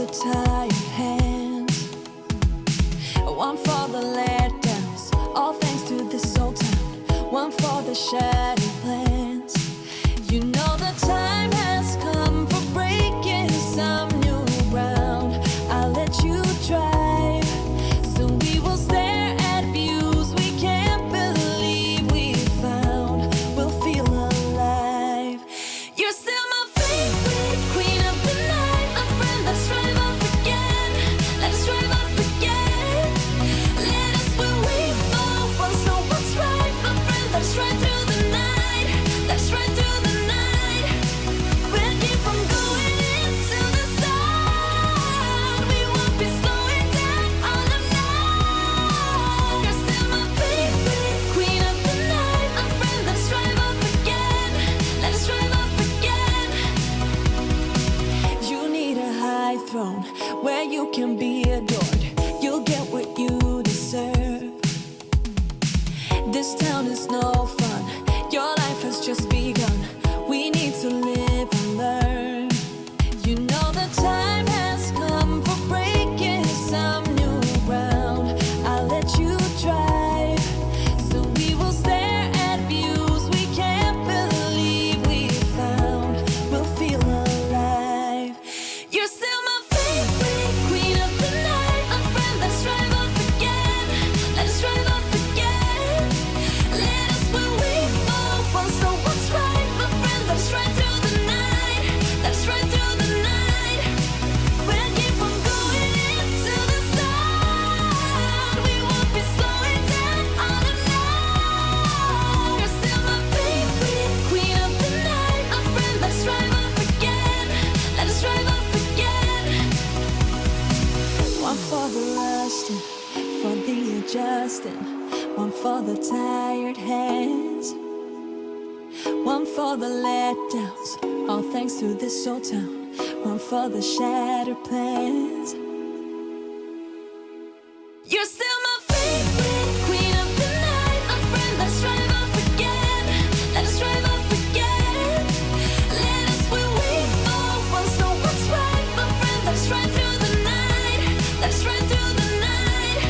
the tired hands, one for the letdowns, all thanks to this old town, one for the shattered plans. You know the time has come for breaking some new ground. I'll let you drive, so we will stare at views we can't believe we found. We'll feel alive. You're still my favorite queen of the night, my friend. Let's drive off again. Let's drive off again. Let us where we fall. Once know what's right, my friend. Let's ride through the night. Let's ride through the night. We'll keep on going into the sun. We won't be slowing down all night. You're still my favorite queen of the night, my friend. Let's drive off again. Let's drive off again. You need a high throne where you can be adored. You'll get what you deserve. This town is no fun. Your life has just begun. We need to live and learn. You know the time has come for breaking some new ground. I'll let you drive, so we will stare at views we can't believe we found. We'll feel alive. You're still my favorite queen of the night, my friend. Let's drive off again. Let's drive off again. Let us where we fall. Once know what's right, my friend. Let's ride through the night. Let's ride through the night. We'll keep on going into the sun. We won't be slowing down all night. You're still my favorite queen of the night, my friend. Let's drive off again. Let's drive off again. One for the lusting, for the adjusting, one for the tired hands, one for the letdowns, all thanks to this old town, one for the shattered plans. You're still my favorite queen of the night, my friend. Let's drive off again. Let's drive off again. Let us where we fall. Once know what's right, my friend. Let's ride through the night. Let's ride through the night.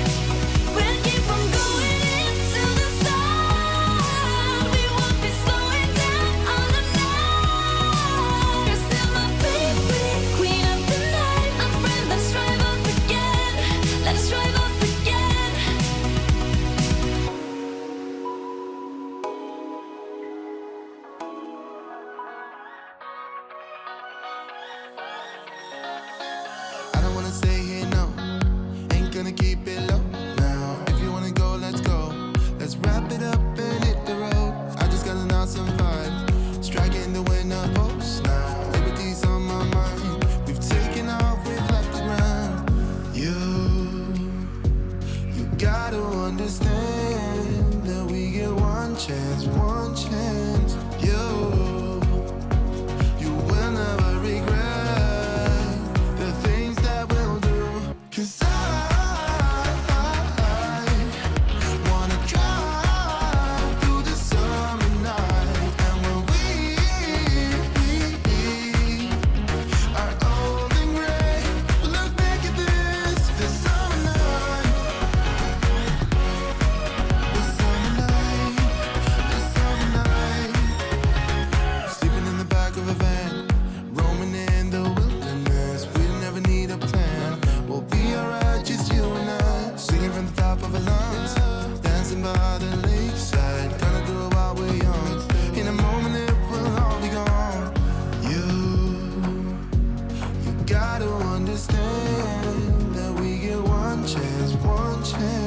We'll keep on going into the sun. We won't be slowing down all night. You're still my favorite queen of the night, my friend. Let's drive off again. Let's drive off again. I don't wanna stay here, no. Ain't gonna keep it low now. If you wanna go, let's go. Let's wrap it up and hit the road. I just got an awesome vibe, striking the winner post now. Liberty's on my mind. We've taken off, we've left the ground. You gotta understand that we get one chance, one chance. You will never regret the things that we'll do. 'Cause I wanna drive through the summer night. And when we are old and gray, we'll look back at this summer night. This summer night, this summer night. Sleeping in the back of a van, roaming in the wilderness. We never need a plan. We'll be alright, just you and I. Singing from the top of our lungs, dancing by the lakeside. Gonna do it while we're young. In a moment it will all be gone. You gotta understand that we get one chance, one chance.